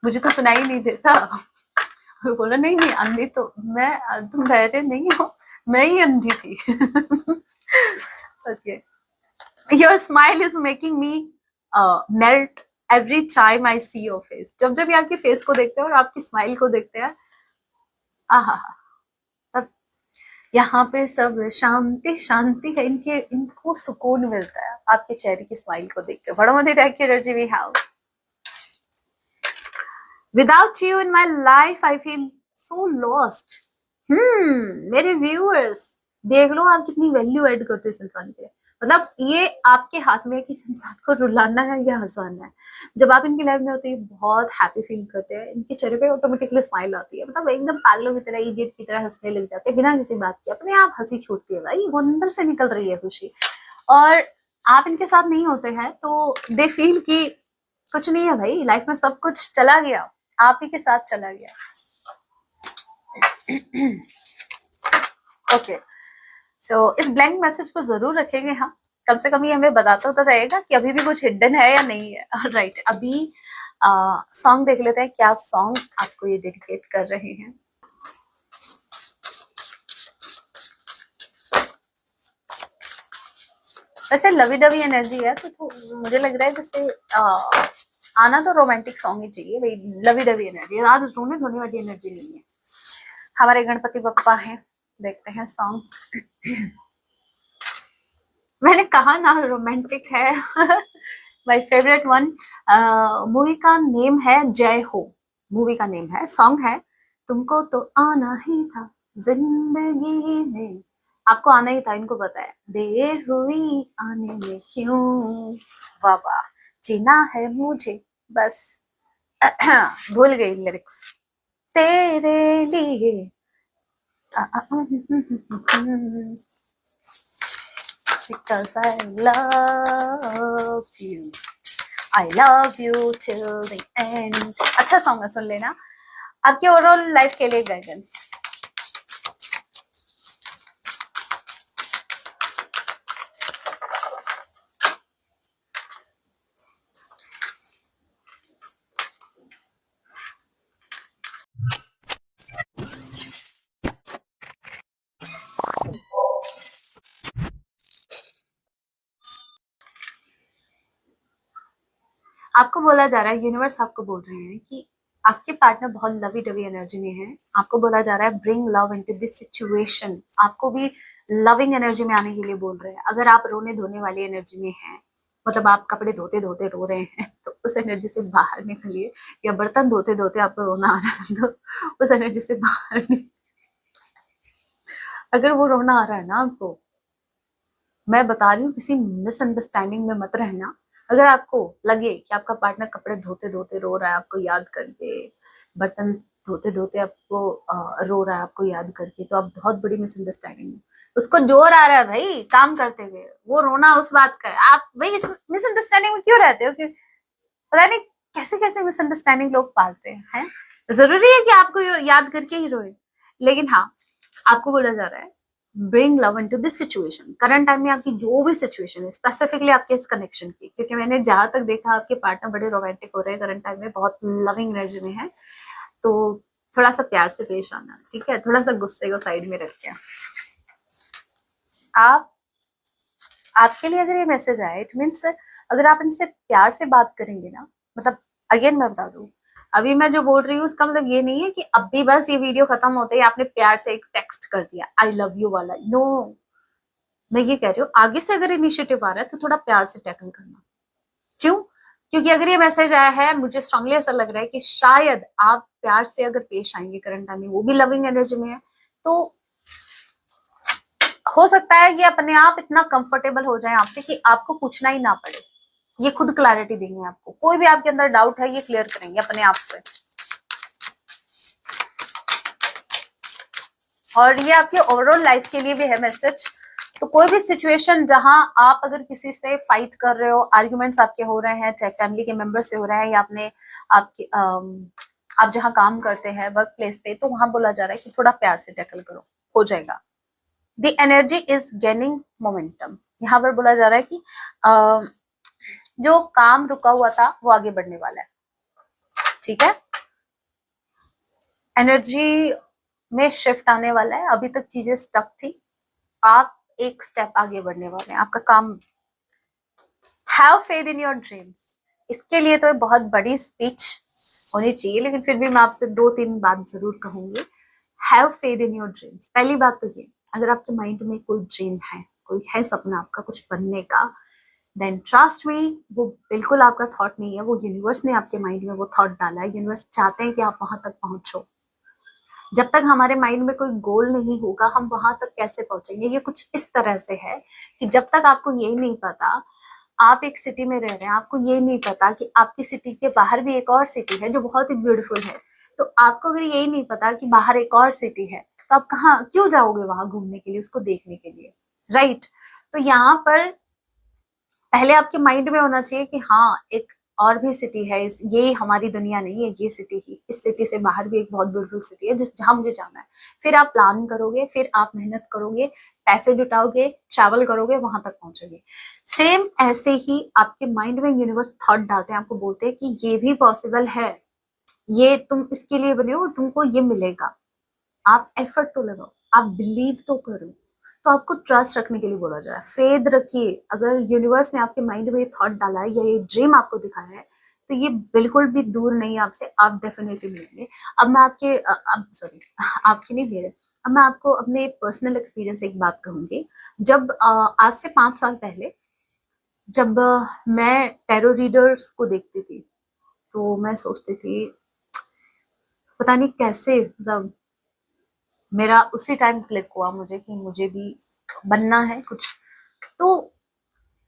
मुझे तो सुनाई नहीं देता। बोला नहीं नहीं अंधी तो मैं, तुम बहरे नहीं हो, मैं ही अंधी थी। Okay, your smile is making me melt every time I see your face. जब जब ये आपके फेस को देखते हैं और आपकी स्माइल को देखते हैं, आहा, तब यहाँ पे सब शांति शांति है। इनको सुकून मिलता है आपके चेहरे की स्माइल को देख के। बड़ा मजे की energy we have. Without you in my life, I feel so lost. मेरे व्यूअर्स देख लो आप कितनी वैल्यू ऐड करते हो इस इंसान के। मतलब ये आपके हाथ में है कि इस इंसान को रुलाना है या हंसाना है। जब आप इनकी लाइफ में होते हैं बहुत हैप्पी फील करते हैं, इनके चेहरे पे ऑटोमेटिकली स्माइल आती है। मतलब एकदम पागलों की तरह, इडियट की तरह हंसने लग जाते हैं बिना किसी बात के। अपने आप हंसी छूटती है भाई, वो अंदर से निकल रही है खुशी। और आप इनके साथ नहीं होते हैं तो दे फील कि कुछ नहीं है भाई, लाइफ में सब कुछ चला गया, आप ही के साथ चला गया। ओके, सो इस ब्लैंक मैसेज को जरूर रखेंगे हम। कम से कम ये हमें बताता तो रहेगा कि अभी भी कुछ हिडन है या नहीं है। राइट, अभी सॉन्ग देख लेते हैं, क्या सॉन्ग आपको ये डेडिकेट कर रहे हैं। वैसे लवी डवी एनर्जी है तो मुझे लग रहा है जैसे आना तो रोमांटिक सॉन्ग ही चाहिए भाई। लवी डवी एनर्जी, आज रोने धोने वाली एनर्जी नहीं है। हमारे गणपति बप्पा हैं, देखते हैं सॉन्ग। मैंने कहा ना रोमांटिक है। My favourite one. मूवी का नेम है जय हो, मूवी का नेम है, सॉन्ग है तुमको तो आना ही था जिंदगी में। आपको आना ही था, इनको पता है देर हुई आने में क्यों, बाबा जीना है मुझे बस। भूल गई लिरिक्स तेरे लिए। Because I love you, I love you till the end। अच्छा सॉन्ग है, सुन लेना। आपकी ओवरऑल लाइफ के लिए गाइडेंस। आपको बोला जा रहा है, यूनिवर्स आपको बोल रहे हैं कि आपके पार्टनर बहुत लवी डवी एनर्जी में है। आपको बोला जा रहा है bring love into this situation. आपको भी लविंग एनर्जी में आने के लिए बोल रहे हैं। अगर आप रोने धोने वाली एनर्जी में हैं, मतलब आप कपड़े धोते धोते रो रहे हैं, तो उस एनर्जी से बाहर निकलिए। या बर्तन धोते धोते आपको रोना आ रहा है तो उस एनर्जी से बाहर निकलिए। अगर वो रोना आ रहा है ना आपको, मैं बता रही हूँ किसी मिसअंडरस्टैंडिंग में मत रहना। अगर आपको लगे कि आपका पार्टनर कपड़े धोते धोते रो रहा है आपको याद करके, बर्तन धोते धोते आपको रो रहा है आपको याद करके, तो आप बहुत बड़ी मिसअंडरस्टैंडिंग में। उसको जोर आ रहा है भाई काम करते हुए, वो रोना उस बात का है। आप भाई इस मिसअंडरस्टैंडिंग में क्यों रहते हो कि पता नहीं कैसे कैसे मिसअंडरस्टैंडिंग लोग पालते हैं। जरूरी है कि आपको याद करके ही रोए, लेकिन हाँ आपको बोला जा रहा है bring love into this situation. Current time में आपकी जो भी सिचुएशन है, स्पेसिफिकली आपके इस कनेक्शन की, क्योंकि मैंने जहां तक देखा आपके पार्टनर बड़े रोमांटिक हो रहे हैं करंट टाइम में, बहुत लविंग एनर्जी में है। तो थोड़ा सा प्यार से पेश आना, ठीक है, थोड़ा सा गुस्से को साइड में रख के। आप आपके लिए अगर ये मैसेज आए, इट मीन्स अगर आप इनसे प्यार से बात करेंगे ना, मतलब अगेन मैं बता दूं, अभी मैं जो बोल रही हूँ उसका मतलब ये नहीं है कि अभी बस ये वीडियो खत्म होते ही आपने प्यार से एक टेक्स्ट कर दिया आई लव यू वाला। नो, मैं ये कह रही हूँ आगे से अगर इनिशिएटिव आ रहा है तो थोड़ा प्यार से टैकल करना। क्यों? क्योंकि अगर ये मैसेज आया है, मुझे स्ट्रांगली ऐसा लग रहा है कि शायद आप प्यार से अगर पेश आएंगे करंट टाइम में, वो भी लविंग एनर्जी में है, तो हो सकता है ये अपने आप इतना कंफर्टेबल हो जाए आपसे कि आपको पूछना ही ना पड़े। ये खुद क्लैरिटी देंगे आपको। कोई भी आपके अंदर डाउट है ये क्लियर करेंगे अपने आप से। और ये आपके ओवरऑल लाइफ के लिए भी है मैसेज तो कोई भी सिचुएशन जहां आप अगर किसी से फाइट कर रहे हो, आर्ग्यूमेंट्स आपके हो रहे हैं, चाहे फैमिली के मेंबर से हो रहे हैं या अपने आपके आप जहां काम करते हैं वर्क प्लेस पे, तो वहां बोला जा रहा है कि थोड़ा प्यार से टैकल करो, हो जाएगा। The energy is gaining momentum. यहाँ पर बोला जा रहा है कि जो काम रुका हुआ था वो आगे बढ़ने वाला है। ठीक है, एनर्जी में शिफ्ट आने वाला है। अभी तक चीजें स्टक थी, आप एक स्टेप आगे बढ़ने वाले हैं, आपका काम। Have faith in your dreams, इसके लिए तो बहुत बड़ी स्पीच होनी चाहिए, लेकिन फिर भी मैं आपसे 2-3 बात जरूर कहूंगी। Have faith in your dreams. पहली बात तो ये, अगर आपके माइंड में कोई ड्रीम है, कोई है सपना आपका कुछ बनने का, देन ट्रस्ट मी, वो बिल्कुल आपका थॉट नहीं है, वो यूनिवर्स ने आपके माइंड में वो थॉट डाला है। यूनिवर्स चाहते हैं कि आप वहां तक पहुंचो। जब तक हमारे माइंड में कोई गोल नहीं होगा, हम वहां तक कैसे पहुंचेंगे? ये कुछ इस तरह से है कि जब तक आपको ये नहीं पता, आप एक सिटी में रह रहे हैं, आपको ये नहीं पता कि आपकी सिटी के बाहर भी एक और सिटी है जो बहुत ही ब्यूटीफुल है। तो आपको अगर यही नहीं पता कि बाहर एक और सिटी है, तो आप कहाँ क्यों जाओगे वहां घूमने के लिए, उसको देखने के लिए, राइट? तो यहाँ पर पहले आपके माइंड में होना चाहिए कि हाँ, एक और भी सिटी है, ये हमारी दुनिया नहीं है, ये सिटी ही, इस सिटी से बाहर भी एक बहुत ब्यूटीफुल सिटी है जहां मुझे जाना है। फिर आप प्लान करोगे, फिर आप मेहनत करोगे, पैसे जुटाओगे, ट्रैवल करोगे, वहां तक पहुंचोगे। सेम ऐसे ही आपके माइंड में यूनिवर्स थॉट डालते हैं, आपको बोलते हैं कि ये भी पॉसिबल है, ये तुम इसके लिए बने हो, तुमको ये मिलेगा। आप एफर्ट तो लगाओ, आप बिलीव तो करो। तो आपको ट्रस्ट रखने के लिए बोला जा रहा है, फेद रखिए। अगर यूनिवर्स ने आपके माइंड में ये थॉट डाला है या ये ड्रीम आपको दिखाया है, तो ये बिल्कुल भी दूर नहीं है आपसे, आप डेफिनेटली मिलेंगे। अब मैं आपके अब सॉरी आपके नहीं मेरे, अब मैं आपको अपने पर्सनल एक्सपीरियंस एक बात कहूंगी। जब आज से 5 साल पहले जब मैं टैरो रीडर्स को देखती थी, तो मैं सोचती थी पता नहीं कैसे, मतलब मेरा उसी टाइम क्लिक हुआ मुझे कि मुझे भी बनना है कुछ। तो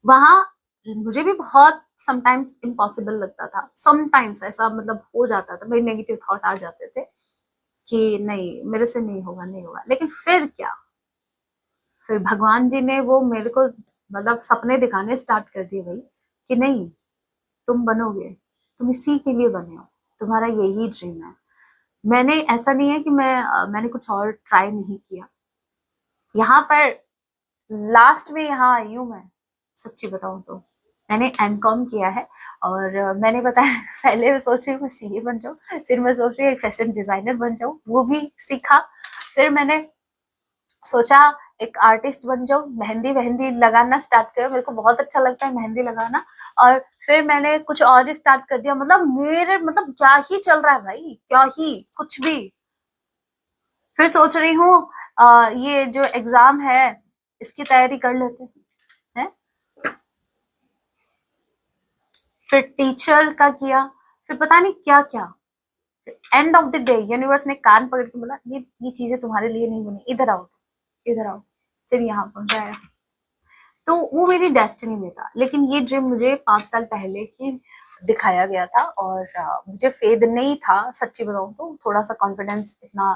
वहां मुझे भी बहुत समटाइम्स इम्पॉसिबल लगता था, समटाइम्स ऐसा मतलब हो जाता था, मेरे नेगेटिव थॉट आ जाते थे कि नहीं मेरे से नहीं होगा, नहीं होगा। लेकिन फिर क्या, फिर भगवान जी ने वो मेरे को मतलब सपने दिखाने स्टार्ट कर दिए भाई, कि नहीं तुम बनोगे, तुम इसी के लिए बने हो, तुम्हारा यही ड्रीम है। मैंने ऐसा नहीं है कि मैंने कुछ और ट्राई नहीं किया। यहाँ पर लास्ट में यहाँ आई हूँ मैं, सच्ची बताऊं तो मैंने एमकॉम किया है। और मैंने बताया पहले मैं सोच रही हूँ मैं सीए बन जाऊँ, फिर मैं सोच रही हूँ एक फैशन डिजाइनर बन जाऊँ, वो भी सीखा। फिर मैंने सोचा एक आर्टिस्ट बन जाऊँ, मेहंदी वहंदी लगाना स्टार्ट करा, मेरे को बहुत अच्छा लगता है मेहंदी लगाना। और फिर मैंने कुछ और ही स्टार्ट कर दिया, मतलब मेरे मतलब क्या ही चल रहा है भाई, क्या ही कुछ भी। फिर सोच रही हूँ ये जो एग्जाम है इसकी तैयारी कर लेते हैं। फिर टीचर का किया, फिर पता नहीं क्या क्या। End of the day universe ने कान पकड़ के बोला ये चीजें तुम्हारे लिए नहीं बनी, इधर आओ, इधर आओ। फिर यहाँ पहुंचाया। तो वो मेरी डेस्टिनी में था, लेकिन ये ड्रीम मुझे 5 साल पहले ही दिखाया गया था। और मुझे फेद नहीं था, सच्ची बताऊं तो थोड़ा सा कॉन्फिडेंस इतना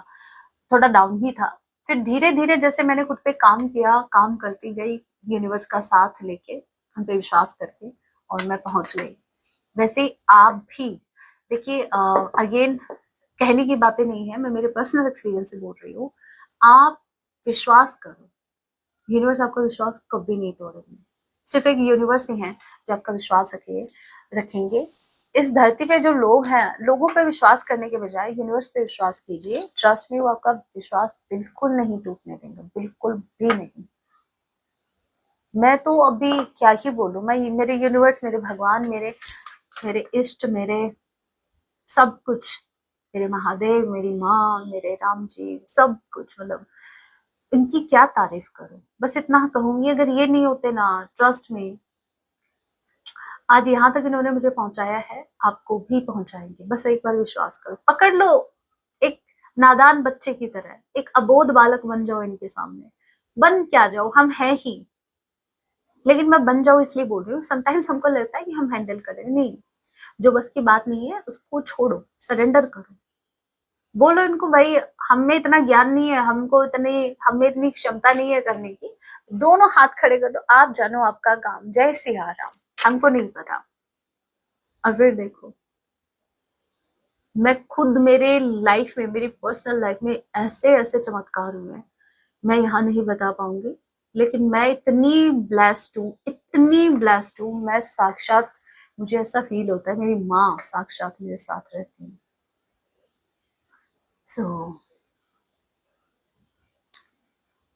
थोड़ा डाउन ही था। फिर धीरे धीरे जैसे मैंने खुद पे काम किया, काम करती गई, यूनिवर्स का साथ लेके, उन पे विश्वास करके, और मैं पहुंच गई। वैसे आप भी देखिए, अगेन कहने की बातें नहीं है, मैं मेरे पर्सनल एक्सपीरियंस से बोल रही हूँ। आप विश्वास करो, यूनिवर्स आपका विश्वास कभी नहीं तोड़ेंगे। सिर्फ एक यूनिवर्स ही है जो आपका विश्वास रखेंगे। इस धरती पे जो लोग हैं, लोगों पे विश्वास करने के बजाय यूनिवर्स पे विश्वास कीजिए। ट्रस्ट में वो आपका विश्वास बिल्कुल नहीं टूटने देंगे, बिल्कुल भी नहीं। मैं तो अभी क्या ही बोलूं, मैं मेरे यूनिवर्स, मेरे भगवान, मेरे मेरे इष्ट, मेरे सब कुछ, मेरे महादेव, मेरी माँ, मेरे राम जी, सब कुछ, मतलब इनकी क्या तारीफ करूं। बस इतना कहूंगी, अगर ये नहीं होते ना, ट्रस्ट में आज यहाँ तक इन्होंने मुझे पहुंचाया है, आपको भी पहुंचाएंगे। बस एक बार विश्वास करो, पकड़ लो। एक नादान बच्चे की तरह एक अबोध बालक बन जाओ इनके सामने। बन क्या जाओ, हम हैं ही, लेकिन मैं बन जाऊं इसलिए बोल रही हूँ। समटाइम्स हमको लगता है कि हम हैंडल करें, नहीं, जो बस की बात नहीं है उसको छोड़ो, सरेंडर करो। बोलो इनको भाई हमें इतना ज्ञान नहीं है, हमें इतनी क्षमता नहीं है करने की। दोनों हाथ खड़े कर दो, आप जानो आपका काम। जय सिया राम। हमको नहीं पता। और फिर देखो, मैं खुद मेरे लाइफ में, मेरी पर्सनल लाइफ में ऐसे ऐसे चमत्कार हुए हैं, मैं यहाँ नहीं बता पाऊंगी। लेकिन मैं इतनी ब्लेस्ड हूँ, इतनी ब्लेस्ड हूँ, मैं साक्षात, मुझे ऐसा फील होता है मेरी माँ साक्षात मेरे साथ रहती है। So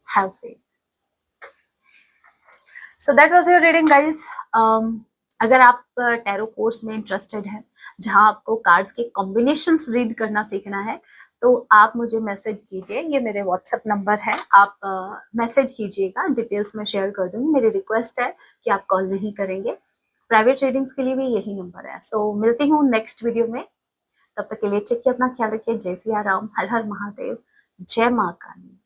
have faith. So that was your reading guys. अगर आप टैरो कोर्स में इंटरेस्टेड हैं, जहां आपको कार्ड्स के कॉम्बिनेशंस रीड करना सीखना है, तो आप मुझे मैसेज कीजिए। ये मेरे व्हाट्सएप नंबर है, आप मैसेज कीजिएगा, डिटेल्स में शेयर कर दूंगी। मेरी रिक्वेस्ट है कि आप कॉल नहीं करेंगे। प्राइवेट रीडिंग्स के लिए भी यही नंबर है। सो मिलती हूँ नेक्स्ट वीडियो में। तब तक के लिए टेक केयर, अपना ख्याल रखिए। जय सिया राम, हर हर महादेव, जय माँ काली।